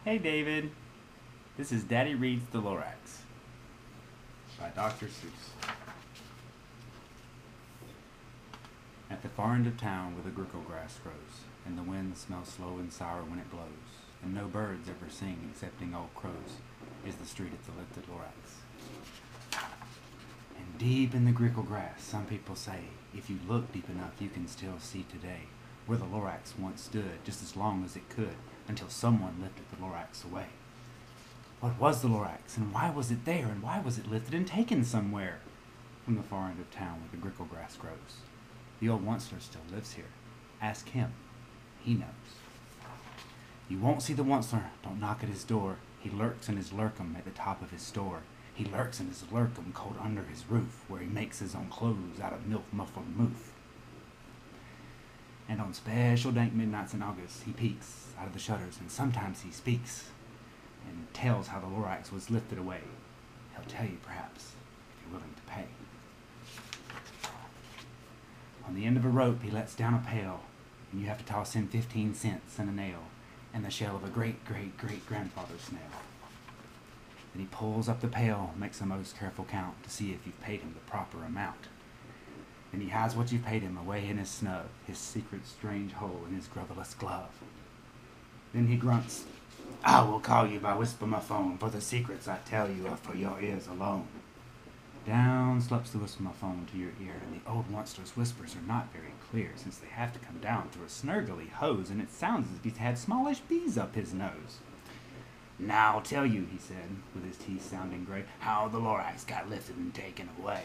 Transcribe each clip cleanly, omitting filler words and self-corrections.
Hey David, this is Daddy Reads the Lorax by Dr. Seuss. At the far end of town where the grickle grass grows, and the wind smells slow and sour when it blows, and no birds ever sing excepting old crows, is the street of the lifted Lorax. And deep in the grickle grass, some people say, if you look deep enough you can still see today where the Lorax once stood just as long as it could, until someone lifted the Lorax away. What was the Lorax, and why was it there, and why was it lifted and taken somewhere? From the far end of town where the grickle grass grows. The old Onceler still lives here. Ask him. He knows. You won't see the Onceler, don't knock at his door. He lurks in his lurkum at the top of his store. He lurks in his lurkum cold under his roof, where he makes his own clothes out of milk muffled moof. And on special dank midnights in August, he peeks out of the shutters, and sometimes he speaks and tells how the Lorax was lifted away. He'll tell you, perhaps, if you're willing to pay. On the end of a rope, he lets down a pail, and you have to toss in 15 cents and a nail, and the shell of a great-great-great-grandfather snail. Then he pulls up the pail, makes a most careful count to see if you've paid him the proper amount. Then he hides what you've paid him away in his snub, his secret strange hole in his grubberless glove. Then he grunts, I will call you by whisper my phone, for the secrets I tell you are for your ears alone. Down slips the whisper my phone to your ear, and the old Onceler's whispers are not very clear, since they have to come down through a snurgly hose, and it sounds as if he's had smallish bees up his nose. Now I'll tell you, he said, with his teeth sounding gray, how the Lorax got lifted and taken away.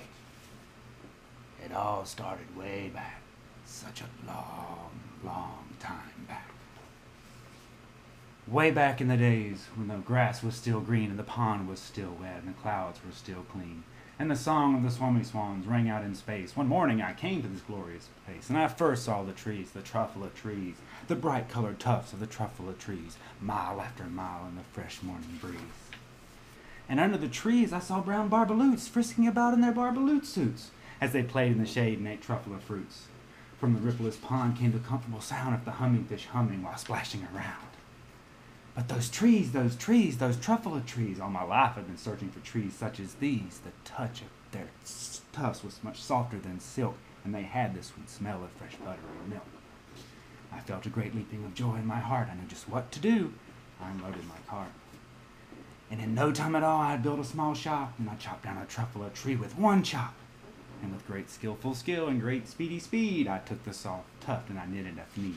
It all started way back, such a long, long time back. Way back in the days when the grass was still green and the pond was still wet and the clouds were still clean, and the song of the swummy swans rang out in space. One morning I came to this glorious place, and I first saw the trees, the truffle of trees, the bright-colored tufts of the truffle of trees, mile after mile in the fresh morning breeze. And under the trees I saw brown barbaloots frisking about in their barbaloot suits, as they played in the shade and ate truffle of fruits. From the rippleless pond came the comfortable sound of the humming fish humming while splashing around. But those trees, those truffle of trees, all my life I've been searching for trees such as these. The touch of their tufts was much softer than silk, and they had the sweet smell of fresh butter and milk. I felt a great leaping of joy in my heart. I knew just what to do. I unloaded my cart. And in no time at all I had built a small shop, and I chopped down a truffle of tree with one chop. And with great skillful skill and great speedy speed, I took the soft tuft and I knitted a fneed.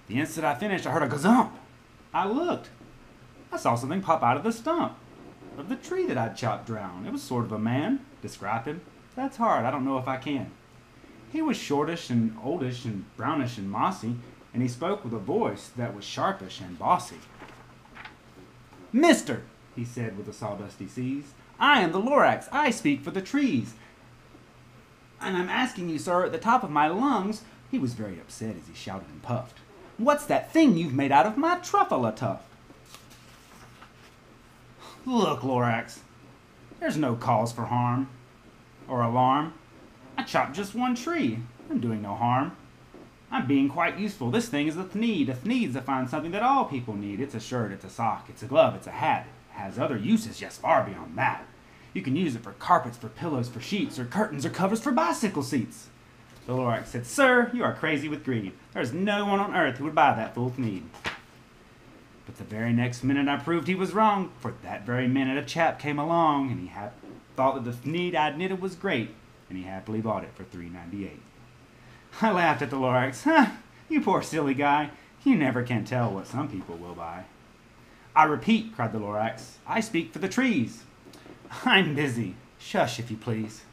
The instant I finished, I heard a gazump. I looked. I saw something pop out of the stump of the tree that I'd chopped down. It was sort of a man. Describe him? That's hard. I don't know if I can. He was shortish and oldish and brownish and mossy, and he spoke with a voice that was sharpish and bossy. Mister, he said with a sawdusty seize, I am the Lorax. I speak for the trees. And I'm asking you, sir, at the top of my lungs, he was very upset as he shouted and puffed, what's that thing you've made out of my truffle tuft? Look, Lorax, there's no cause for harm or alarm. I chopped just one tree. I'm doing no harm. I'm being quite useful. This thing is a thneed. A thneed's to find something that all people need. It's a shirt, it's a sock, it's a glove, it's a hat. It has other uses, yes, far beyond that. You can use it for carpets, for pillows, for sheets, or curtains, or covers for bicycle seats. The Lorax said, Sir, you are crazy with greed. There's no one on earth who would buy that fool thneed. But the very next minute I proved he was wrong, for that very minute a chap came along, and he thought that the thneed I'd knitted was great, and he happily bought it for $3.98. I laughed at the Lorax. You poor silly guy. You never can tell what some people will buy. I repeat, cried the Lorax, I speak for the trees. I'm busy. Shush, if you please.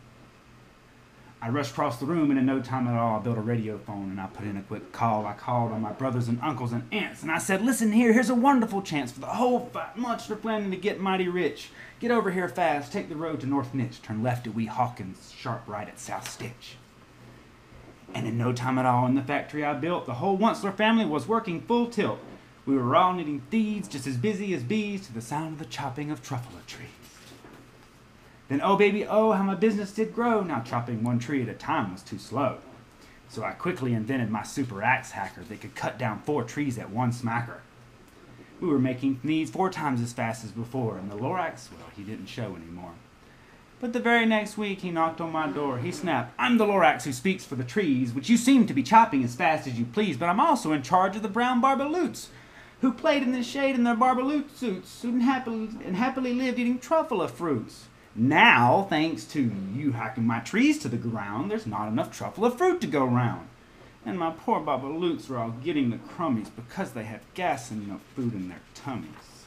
I rushed across the room, and in no time at all I built a radio phone, and I put in a quick call. I called on my brothers and uncles and aunts, and I said, listen here, here's a wonderful chance for the whole fat bunch. They're planning to get mighty rich. Get over here fast. Take the road to North Nitch. Turn left at Wee Hawkins, sharp right at South Stitch. And in no time at all in the factory I built, the whole Onceler family was working full tilt. We were all knitting thieves, just as busy as bees, to the sound of the chopping of truffle trees. Then, oh baby, oh, how my business did grow. Now chopping one tree at a time was too slow. So I quickly invented my super axe hacker that could cut down 4 trees at one smacker. We were making needs 4 times as fast as before, and the Lorax, well, he didn't show anymore. But the very next week he knocked on my door. He snapped, "I'm the Lorax who speaks for the trees, which you seem to be chopping as fast as you please, but I'm also in charge of the brown barbaloots, who played in the shade in their barbaloot suits, and happily lived eating truffula fruits. Now, thanks to you hacking my trees to the ground, there's not enough truffula fruit to go round. And my poor barbaloots are all getting the crummies because they have gas and no food in their tummies.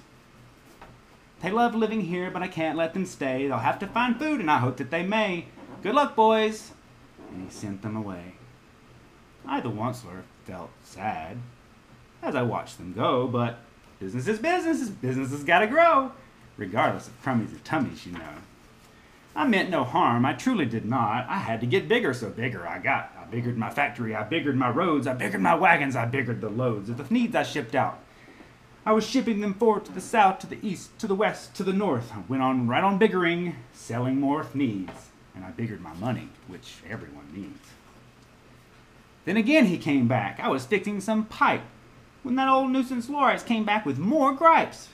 They love living here, but I can't let them stay. They'll have to find food, and I hope that they may. Good luck, boys." And he sent them away. I, the Onceler, felt sad as I watched them go, but business is business. Business has got to grow, regardless of crummies or tummies, you know. I meant no harm. I truly did not. I had to get bigger, so bigger I got. I biggered my factory. I biggered my roads. I biggered my wagons. I biggered the loads of the needs I shipped out. I was shipping them forward to the south, to the east, to the west, to the north. I went on right on biggering, selling more needs. And I biggered my money, which everyone needs. Then again he came back. I was fixing some pipe when that old nuisance Lorax came back with more gripes.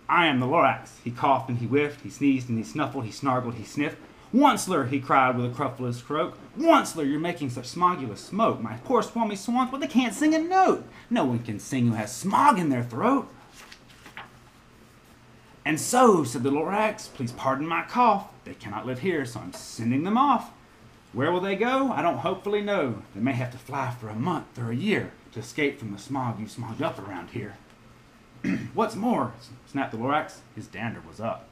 "I am the Lorax." He coughed and he whiffed, he sneezed and he snuffled, he snargled, he sniffed. "Onceler," he cried with a cruffless croak. "Onceler, you're making such smogulous smoke. My poor swammy swans, well, they can't sing a note. No one can sing who has smog in their throat." "And so," said the Lorax, "please pardon my cough. They cannot live here, so I'm sending them off. Where will they go? I don't hopefully know. They may have to fly for a month or a year to escape from the smog you smogged up around here." "What's more," snapped the Lorax, his dander was up,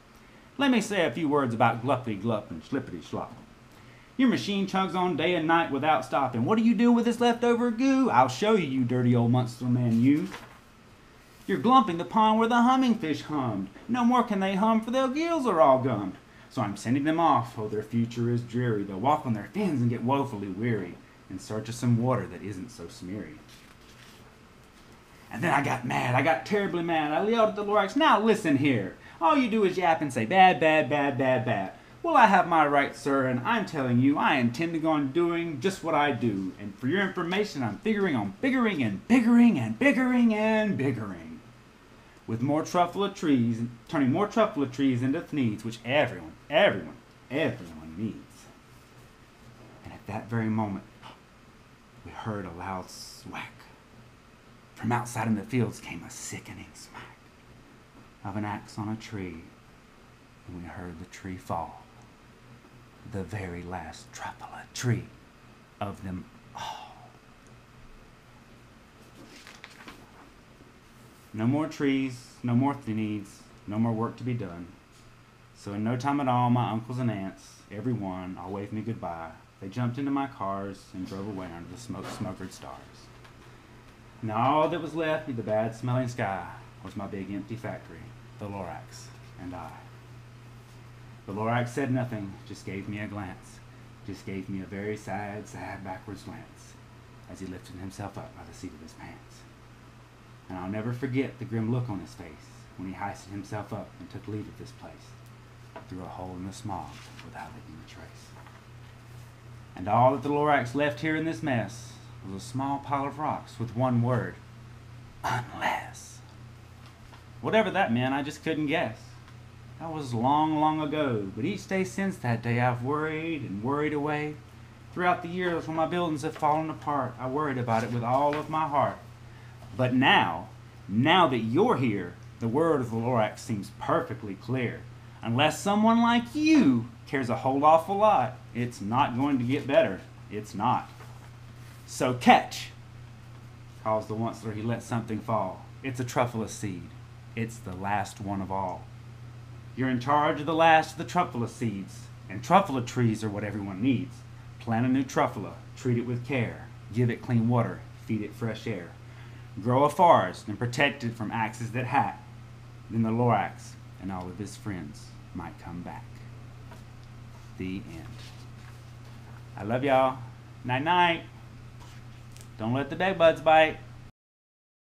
"let me say a few words about gluppity glup and schlippity schlop. Your machine chugs on day and night without stopping. What do you do with this leftover goo? I'll show you, you dirty old monster man, you. You're glumping the pond where the humming fish hummed. No more can they hum, for their gills are all gummed. So I'm sending them off. Oh, their future is dreary. They'll walk on their fins and get woefully weary in search of some water that isn't so smeary." And then I got mad. I got terribly mad. I yelled at the Lorax, "Now listen here. All you do is yap and say bad, bad, bad, bad, bad. Well, I have my rights, sir, and I'm telling you, I intend to go on doing just what I do. And for your information, I'm figuring on biggering and biggering and biggering and biggering. With more truffula trees, turning more truffula trees into needs, which everyone needs." And at that very moment, we heard a loud swack. From outside in the fields came a sickening smack of an axe on a tree, and we heard the tree fall. The very last truffula tree of them all. No more trees, no more needs, no more work to be done. So in no time at all, my uncles and aunts, every one, all waved me goodbye. They jumped into my cars and drove away under the smoke-smokered stars. And all that was left of the bad-smelling sky was my big empty factory, the Lorax, and I. The Lorax said nothing, just gave me a glance, just gave me a very sad, sad backwards glance as he lifted himself up by the seat of his pants. And I'll never forget the grim look on his face when he hoisted himself up and took leave of this place through a hole in the smog without leaving a trace. And all that the Lorax left here in this mess was a small pile of rocks with one word: unless. Whatever that meant, I just couldn't guess. That was long, long ago, but each day since that day I've worried and worried away. Throughout the years when my buildings have fallen apart, I worried about it with all of my heart. But now that you're here, the word of the Lorax seems perfectly clear. Unless someone like you cares a whole awful lot, it's not going to get better. It's not. So catch, calls the Onceler. He let something fall. It's a truffula seed. It's the last one of all. You're in charge of the last of the truffula seeds, and truffula trees are what everyone needs. Plant a new truffula, treat it with care, give it clean water, feed it fresh air. Grow a forest and protect it from axes that hack. Then the Lorax and all of his friends might come back. The end. I love y'all. Night night. Don't let the bed bugs bite.